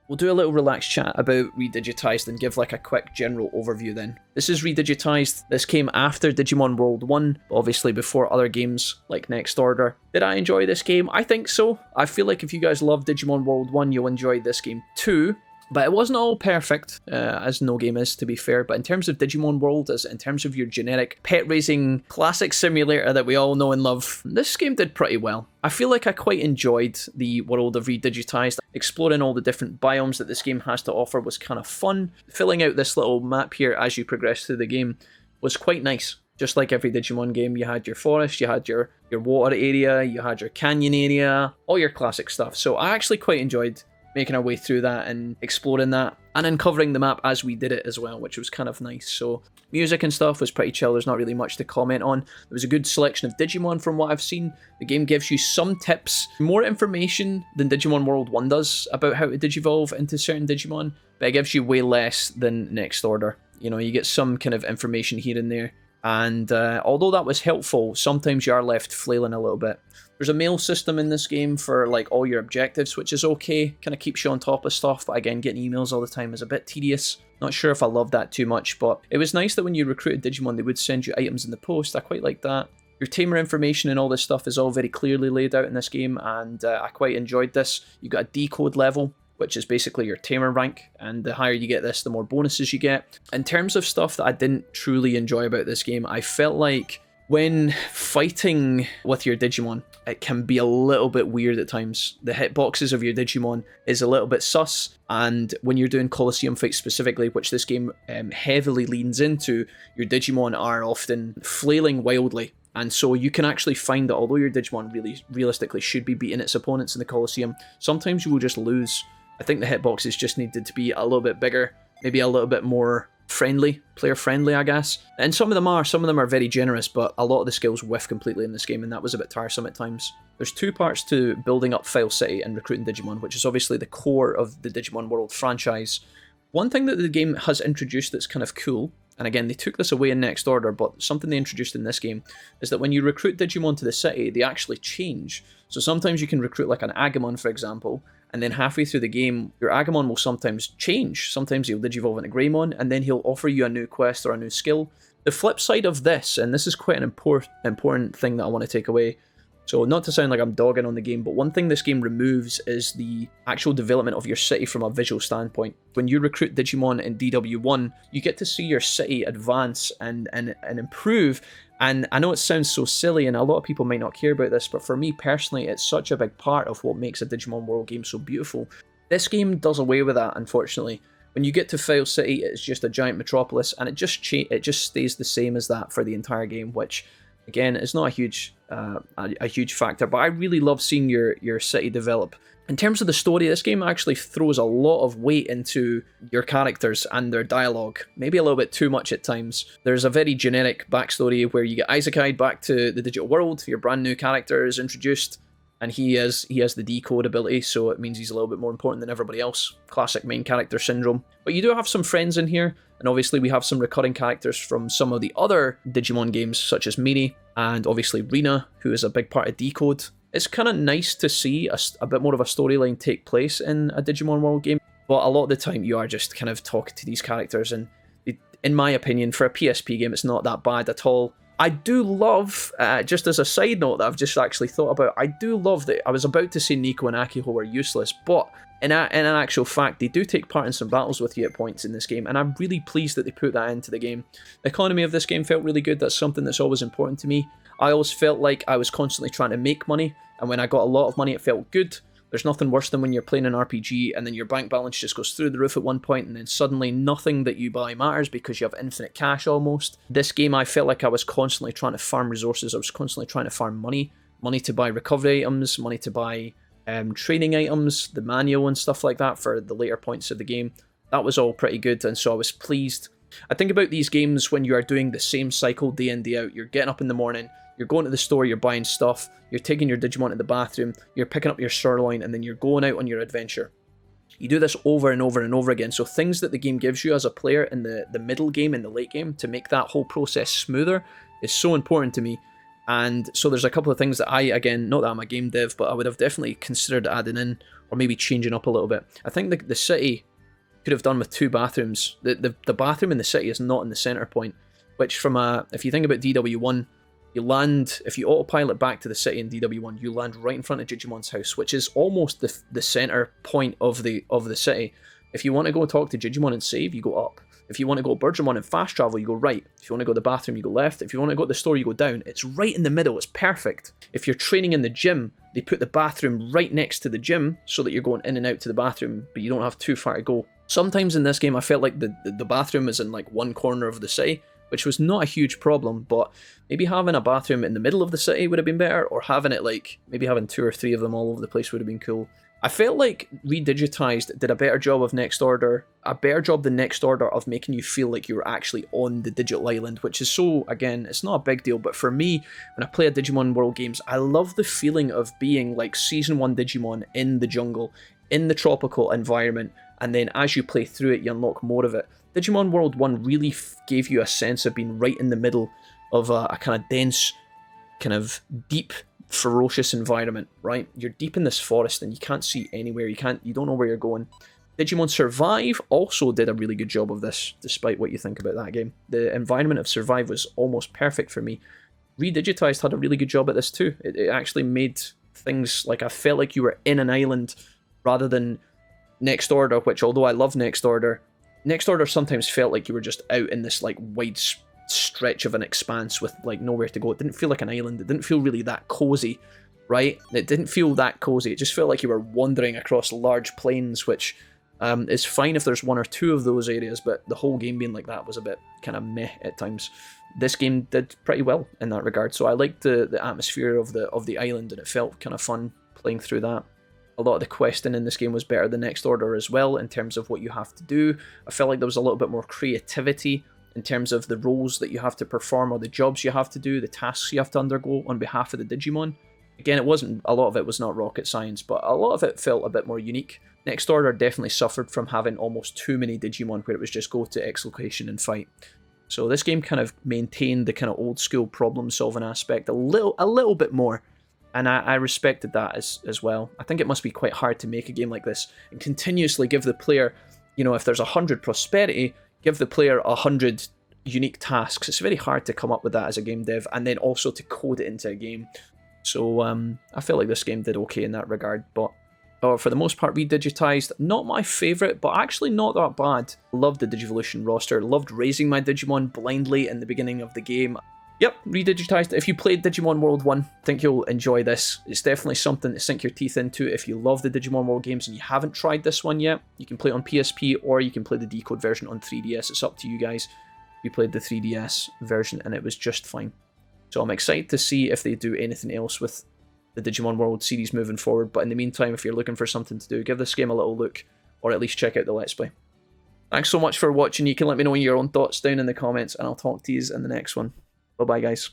We'll do a little relaxed chat about Redigitized and give like a quick general overview then. This is Redigitized. This came after Digimon World 1, obviously before other games like Next Order. Did I enjoy this game? I think so. I feel like if you guys love Digimon World 1, you'll enjoy this game too. But it wasn't all perfect, as no game is, to be fair. But in terms of Digimon World, as in terms of your generic pet-raising classic simulator that we all know and love, this game did pretty well. I feel like I quite enjoyed the world of Redigitized. Exploring all the different biomes that this game has to offer was kind of fun. Filling out this little map here as you progress through the game was quite nice. Just like every Digimon game, you had your forest, you had your water area, you had your canyon area, all your classic stuff. So I actually quite enjoyed making our way through that and exploring that and uncovering the map as we did it as well, which was kind of nice. So music and stuff was pretty chill. There's not really much to comment on. There was a good selection of Digimon from what I've seen. The game gives you some tips, more information than Digimon World 1 does about how to digivolve into certain Digimon, but it gives you way less than Next Order. You know, you get some kind of information here and there. And although that was helpful, sometimes you are left flailing a little bit. There's a mail system in this game for like all your objectives, which is okay. Kind of keeps you on top of stuff, but again, getting emails all the time is a bit tedious. Not sure if I love that too much, but it was nice that when you recruited Digimon, they would send you items in the post. I quite like that. Your tamer information and all this stuff is all very clearly laid out in this game, and I quite enjoyed this. You got a Decode level, which is basically your tamer rank, and the higher you get this, the more bonuses you get. In terms of stuff that I didn't truly enjoy about this game, I felt like when fighting with your Digimon, it can be a little bit weird at times. The hitboxes of your Digimon is a little bit sus, and when you're doing Colosseum fights specifically, which this game heavily leans into, your Digimon are often flailing wildly. And so you can actually find that although your Digimon really realistically should be beating its opponents in the Colosseum, sometimes you will just lose. I think the hitboxes just needed to be a little bit bigger, maybe a little bit more friendly, player friendly, I guess. And some of them are very generous, but a lot of the skills whiff completely in this game, and that was a bit tiresome at times. There's two parts to building up File City and recruiting Digimon, which is obviously the core of the Digimon World franchise. One thing that the game has introduced that's kind of cool, and again, they took this away in Next Order, but something they introduced in this game, is that when you recruit Digimon to the city, they actually change. So sometimes you can recruit like an Agumon, for example, and then halfway through the game, your Agumon will sometimes change. Sometimes he'll digivolve into Greymon, and then he'll offer you a new quest or a new skill. The flip side of this, and this is quite an important thing that I want to take away, so not to sound like I'm dogging on the game, but one thing this game removes is the actual development of your city from a visual standpoint. When you recruit Digimon in DW1, you get to see your city advance and improve. And I know it sounds so silly, and a lot of people might not care about this, but for me personally, it's such a big part of what makes a Digimon World game so beautiful. This game does away with that, unfortunately. When you get to File City, it's just a giant metropolis, and it just stays the same as that for the entire game, which, again, is not a huge factor. But I really love seeing your city develop. In terms of the story, this game actually throws a lot of weight into your characters and their dialogue. Maybe a little bit too much at times. There's a very generic backstory where you get Isekai'd back to the digital world. Your brand new character is introduced, and he has the Decode ability, so it means he's a little bit more important than everybody else. Classic main character syndrome. But you do have some friends in here, and obviously we have some recurring characters from some of the other Digimon games, such as Miri, and obviously Rina, who is a big part of Decode. It's kind of nice to see a bit more of a storyline take place in a Digimon World game, but a lot of the time you are just kind of talking to these characters, and in my opinion, for a PSP game, it's not that bad at all. I do love, just as a side note that I've just actually thought about, I do love that I was about to say Nico and Akiho were useless, but in an actual fact, they do take part in some battles with you at points in this game, and I'm really pleased that they put that into the game. The economy of this game felt really good. That's something that's always important to me. I always felt like I was constantly trying to make money, and when I got a lot of money, it felt good. There's nothing worse than when you're playing an RPG and then your bank balance just goes through the roof at one point, and then suddenly nothing that you buy matters because you have infinite cash almost. This game, I felt like I was constantly trying to farm resources. I was constantly trying to farm money. Money to buy recovery items, money to buy training items, the manual and stuff like that for the later points of the game. That was all pretty good, and so I was pleased. I think about these games when you are doing the same cycle day in, day out. You're getting up in the morning, you're going to the store, you're buying stuff, you're taking your Digimon to the bathroom, you're picking up your sirloin, and then you're going out on your adventure. You do this over and over and over again, so things that the game gives you as a player in the middle game and the late game to make that whole process smoother is so important to me. And so there's a couple of things that I, again, not that I'm a game dev, but I would have definitely considered adding in or maybe changing up a little bit. I think the city could have done with 2 bathrooms. The bathroom in the city is not in the center point, which from if you think about DW1, you land, if you autopilot back to the city in DW1, you land right in front of Digimon's house, which is almost the center point of the city. If you want to go talk to Digimon and save, you go up. If you want to go Birdramon and fast travel, you go right. If you want to go to the bathroom, you go left. If you want to go to the store, you go down. It's right in the middle. It's perfect. If you're training in the gym, they put the bathroom right next to the gym so that you're going in and out to the bathroom, but you don't have too far to go. Sometimes in this game, I felt like the bathroom is in like one corner of the city, which was not a huge problem, but maybe having a bathroom in the middle of the city would have been better, or having it like, maybe having 2 or 3 of them all over the place would have been cool. I felt like Redigitized did a better job of Next Order, a better job than Next Order of making you feel like you were actually on the digital island, which is so, again, it's not a big deal, but for me, when I play a Digimon World games, I love the feeling of being like Season 1 Digimon in the jungle, in the tropical environment, and then as you play through it, you unlock more of it. Digimon World 1 really gave you a sense of being right in the middle of a kind of dense, kind of deep, ferocious environment, right? You're deep in this forest and you can't see anywhere, you don't know where you're going. Digimon Survive also did a really good job of this, despite what you think about that game. The environment of Survive was almost perfect for me. Redigitized had a really good job at this too. It actually made things like I felt like you were in an island rather than Next Order, which although I love Next Order sometimes felt like you were just out in this like wide stretch of an expanse with like nowhere to go. It didn't feel like an island. It didn't feel really that cozy, right? It didn't feel that cozy. It just felt like you were wandering across large plains, which is fine if there's 1 or 2 of those areas, but the whole game being like that was a bit kind of meh at times. This game did pretty well in that regard, so I liked the atmosphere of the island, and it felt kind of fun playing through that. A lot of the questing in this game was better than Next Order as well, in terms of what you have to do. I felt like there was a little bit more creativity in terms of the roles that you have to perform, or the jobs you have to do, the tasks you have to undergo on behalf of the Digimon. Again, a lot of it was not rocket science, but a lot of it felt a bit more unique. Next Order definitely suffered from having almost too many Digimon, where it was just go to X location and fight. So this game kind of maintained the kind of old school problem solving aspect a little bit more. And I respected that as well. I think it must be quite hard to make a game like this and continuously give the player, you know, if there's 100 prosperity, give the player 100 unique tasks. It's very hard to come up with that as a game dev, and then also to code it into a game. So I feel like this game did okay in that regard, but for the most part, Redigitized, not my favourite, but actually not that bad. Loved the Digivolution roster, loved raising my Digimon blindly in the beginning of the game. Yep, Redigitized. If you played Digimon World 1, I think you'll enjoy this. It's definitely something to sink your teeth into if you love the Digimon World games and you haven't tried this one yet. You can play it on PSP, or you can play the Decode version on 3DS. It's up to you guys. We played the 3DS version and it was just fine. So I'm excited to see if they do anything else with the Digimon World series moving forward, but in the meantime, if you're looking for something to do, give this game a little look, or at least check out the Let's Play. Thanks so much for watching. You can let me know your own thoughts down in the comments, and I'll talk to you in the next one. Bye-bye, guys.